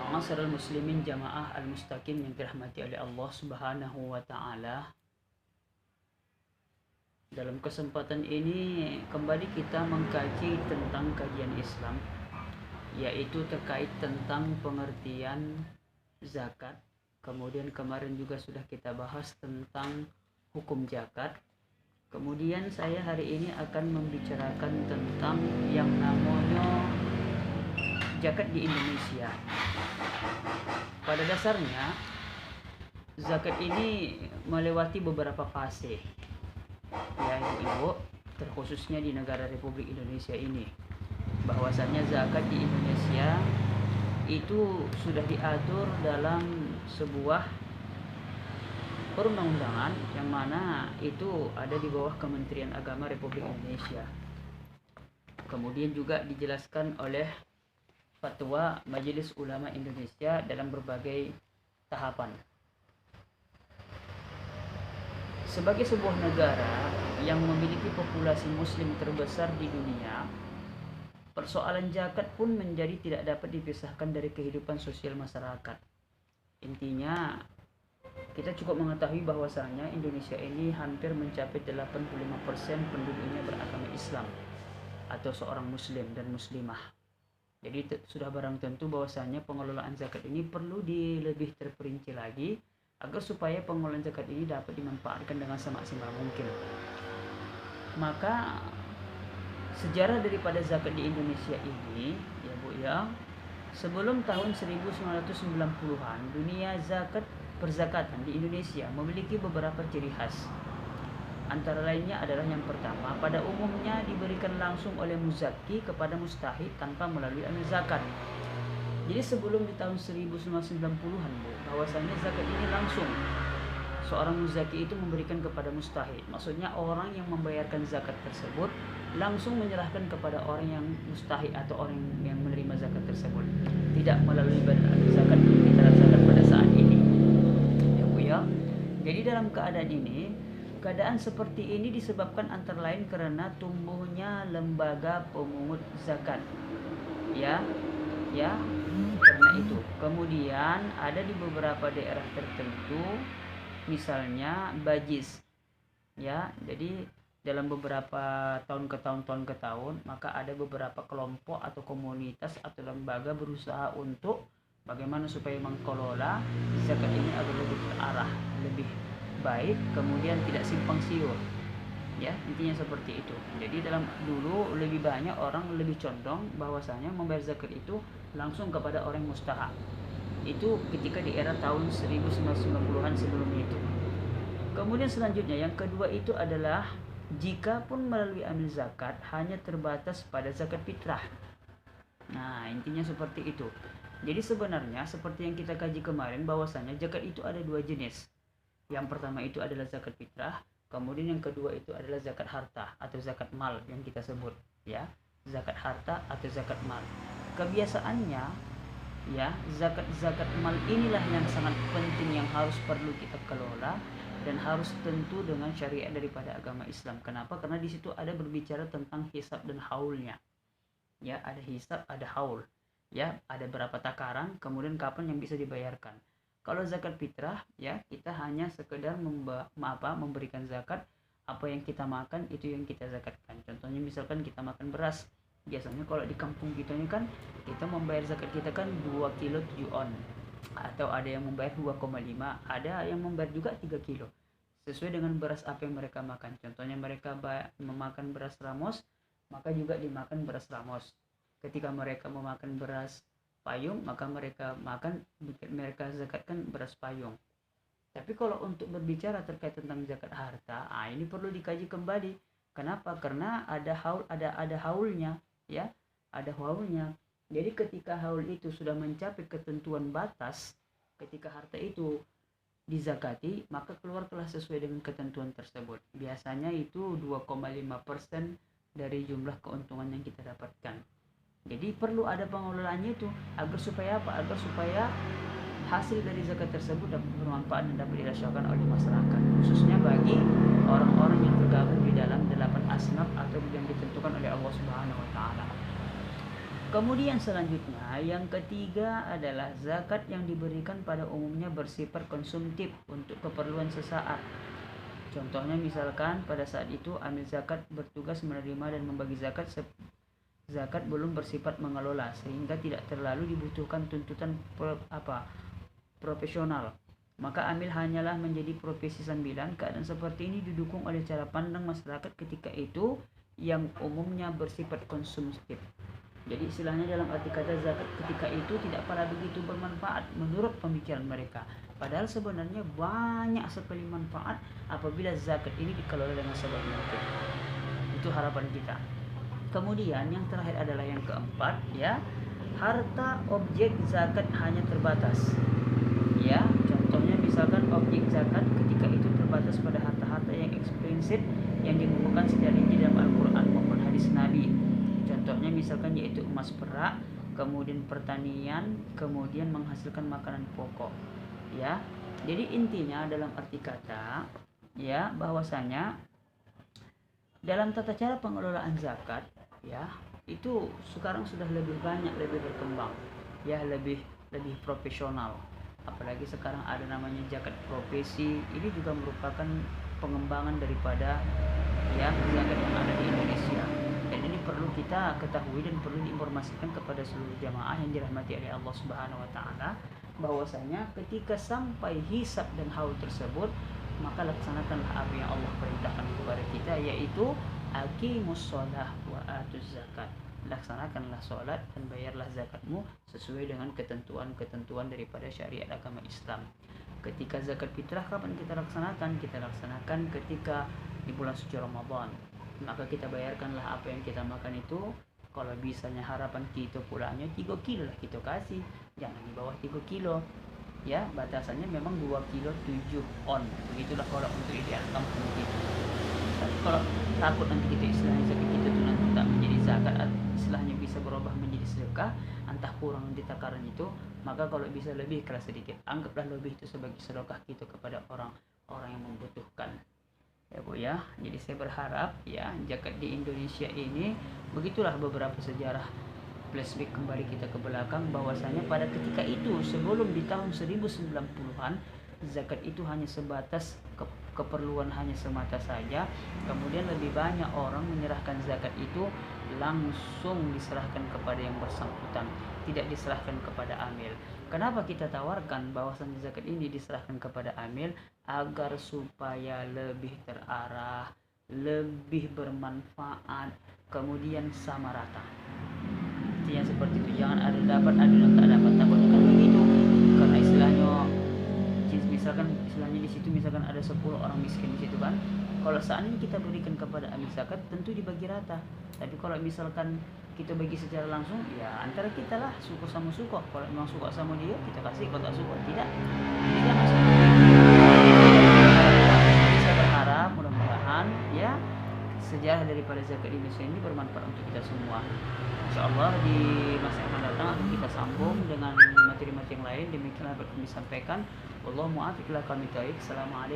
Ma'asyiral muslimin jamaah al-mustaqim yang dirahmati oleh Allah Subhanahu wa taala. Dalam kesempatan ini kembali kita mengkaji tentang kajian Islam, yaitu terkait tentang pengertian zakat. Kemudian kemarin juga sudah kita bahas tentang hukum zakat. Kemudian saya hari ini akan membicarakan tentang yang namanya zakat di Indonesia. Pada dasarnya zakat ini melewati beberapa fase, ya ibu-ibu, terkhususnya di negara Republik Indonesia ini. Bahwasannya zakat di Indonesia itu sudah diatur dalam sebuah perundang-undangan yang mana itu ada di bawah Kementerian Agama Republik Indonesia. Kemudian juga dijelaskan oleh Fatwa Majelis Ulama Indonesia dalam berbagai tahapan. Sebagai sebuah negara yang memiliki populasi muslim terbesar di dunia, persoalan zakat pun menjadi tidak dapat dipisahkan dari kehidupan sosial masyarakat. Intinya, kita cukup mengetahui bahwasanya Indonesia ini hampir mencapai 85% penduduknya beragama Islam atau seorang muslim dan muslimah. Jadi sudah barang tentu bahwasanya pengelolaan zakat ini perlu lebih terperinci lagi agar supaya pengelolaan zakat ini dapat dimanfaatkan dengan semaksimal mungkin. Maka sejarah daripada zakat di Indonesia ini, ya Bu ya, sebelum tahun 1990-an, dunia perzakatan di Indonesia memiliki beberapa ciri khas. Antara lainnya adalah yang pertama, pada umumnya diberikan langsung oleh muzaki kepada mustahik tanpa melalui amil zakat. Jadi sebelum di tahun 1990-an Bu, bahwasanya zakat ini langsung seorang muzaki itu memberikan kepada mustahik. Maksudnya orang yang membayarkan zakat tersebut langsung menyerahkan kepada orang yang mustahik atau orang yang menerima zakat tersebut, tidak melalui badan amil zakat yang kita rasakan pada saat ini. Ya Bu ya. Jadi dalam keadaan seperti ini disebabkan antara lain karena tumbuhnya lembaga pemungut zakat. Ya, karena itu. Kemudian ada di beberapa daerah tertentu, misalnya Bajis. Ya, jadi dalam beberapa tahun ke tahun, maka ada beberapa kelompok atau komunitas atau lembaga berusaha untuk bagaimana supaya mengelola zakat ini agar lebih terarah, lebih baik, kemudian tidak simpang siur. Ya, intinya seperti itu. Jadi dulu lebih banyak orang lebih condong bahwasanya membayar zakat itu langsung kepada orang mustahak. Itu ketika di era tahun 1990-an sebelum itu. Kemudian selanjutnya yang kedua itu adalah jika pun melalui amil zakat hanya terbatas pada zakat fitrah. Nah, intinya seperti itu. Jadi sebenarnya seperti yang kita kaji kemarin bahwasanya zakat itu ada dua jenis. Yang pertama itu adalah zakat fitrah, kemudian yang kedua itu adalah zakat harta atau zakat mal yang kita sebut, ya, zakat harta atau zakat mal. Kebiasaannya, ya, zakat mal inilah yang sangat penting yang perlu kita kelola dan harus tentu dengan syariat daripada agama Islam. Kenapa? Karena di situ ada berbicara tentang hisab dan haulnya. Ya, ada hisab, ada haul. Ya, ada berapa takaran, kemudian kapan yang bisa dibayarkan. Kalau zakat fitrah, ya, kita hanya sekedar memberikan zakat apa yang kita makan itu yang kita zakatkan. Contohnya misalkan kita makan beras. Biasanya kalau di kampung kita ini kan kita membayar zakat kita kan 2 kilo 7 on. Atau ada yang membayar 2,5, ada yang membayar juga 3 kilo. Sesuai dengan beras apa yang mereka makan. Contohnya mereka memakan beras ramos, maka juga dimakan beras ramos. Ketika mereka memakan beras payung, maka mereka zakatkan beras payung. Tapi kalau untuk berbicara terkait tentang zakat harta, ini perlu dikaji kembali. Kenapa? Karena ada haulnya, ya, ada haulnya. Jadi ketika haul itu sudah mencapai ketentuan batas, ketika harta itu dizakati, maka keluarlah sesuai dengan ketentuan tersebut. Biasanya itu 2,5% dari jumlah keuntungan yang kita dapatkan. Jadi perlu ada pengelolaannya itu agar supaya hasil dari zakat tersebut dapat bermanfaat dan dapat dirasakan oleh masyarakat, khususnya bagi orang-orang yang tergabung di dalam 8 asnaf atau yang ditentukan oleh Allah Subhanahu wa taala. Kemudian selanjutnya yang ketiga adalah zakat yang diberikan pada umumnya bersifat konsumtif untuk keperluan sesaat. Contohnya misalkan pada saat itu amil zakat bertugas menerima dan membagi zakat. Zakat belum bersifat mengelola sehingga tidak terlalu dibutuhkan tuntutan profesional. Maka amil hanyalah menjadi profesi sambilan. Keadaan seperti ini didukung oleh cara pandang masyarakat ketika itu yang umumnya bersifat konsumtif. Jadi istilahnya dalam arti kata zakat ketika itu tidak pada begitu bermanfaat menurut pemikiran mereka. Padahal sebenarnya banyak sekali manfaat apabila zakat ini dikelola dengan sebaik mungkin. Itu harapan kita. Kemudian yang terakhir adalah yang keempat, ya, harta objek zakat hanya terbatas. Ya, contohnya misalkan objek zakat ketika itu terbatas pada harta-harta yang eksplisit yang dibukukan secara rinci dalam Al-Quran maupun hadis Nabi. Contohnya misalkan yaitu emas, perak, kemudian pertanian, kemudian menghasilkan makanan pokok. Ya, jadi intinya dalam arti kata, ya, bahwasanya dalam tata cara pengelolaan zakat, ya, itu sekarang sudah lebih banyak, lebih berkembang, ya, lebih profesional. Apalagi sekarang ada namanya zakat profesi. Ini juga merupakan pengembangan daripada, ya, zakat yang ada di Indonesia. Dan ini perlu kita ketahui dan perlu diinformasikan kepada seluruh jamaah yang dirahmati oleh Allah Subhanahu wa taala, bahwasanya ketika sampai hisab dan haul tersebut, maka laksanakanlah apa yang Allah perintahkan kepada kita, yaitu aqimus shalah wa atuz zakat. Laksanakanlah sholat dan bayarlah zakatmu sesuai dengan ketentuan-ketentuan daripada syariat agama Islam. Ketika zakat fitrah kapan kita laksanakan? Kita laksanakan ketika di bulan suci Ramadan. Maka kita bayarkanlah apa yang kita makan itu. Kalau bisanya harapan kita pulangnya 3 kilo lah kita kasih, jangan di bawah 3 kilo. Ya, batasannya memang 2 kilo 7 on. Begitulah kalau untuk ideal kampung kita. Tapi kalau takut nanti kita istilahnya zakat kita itu nanti tak menjadi zakat, istilahnya bisa berubah menjadi sedekah, entah kurang nanti takaran itu, maka kalau bisa lebih keras sedikit, anggaplah lebih itu sebagai sedekah kita kepada orang-orang yang membutuhkan. Ya Bu ya, jadi saya berharap ya zakat di Indonesia ini, begitulah beberapa sejarah flashback kembali kita ke belakang, bahwasanya pada ketika itu sebelum di tahun 1090-an zakat itu hanya sebatas keperluan hanya semata saja. Kemudian lebih banyak orang menyerahkan zakat itu langsung diserahkan kepada yang bersangkutan, tidak diserahkan kepada amil. Kenapa kita tawarkan bahwasannya zakat ini diserahkan kepada amil? Agar supaya lebih terarah, lebih bermanfaat, kemudian sama rata. Intinya seperti itu, jangan ada dapat, ada yang tak dapat. Takutnya kan begitu, karena istilahnya di situ misalkan ada 10 orang miskin di situ kan. Kalau seandainya kita berikan kepada amil zakat, tentu dibagi rata. Tapi kalau misalkan kita bagi secara langsung, ya antara kita lah, suku sama suku. Kalau memang suka sama dia, kita kasih. Kalau tak suka, tidak. Jadi jangan seperti itu. Saya berharap mudah-mudahan ya sejarah daripada zakat di Indonesia ini bermanfaat untuk kita semua. InsyaAllah di masa yang akan datang akan kita sambung dengan materi-materi yang lain. Demikianlah dapat kami sampaikan. Wallahu muwaffiq ila aqwamit thoriq. Assalamualaikum.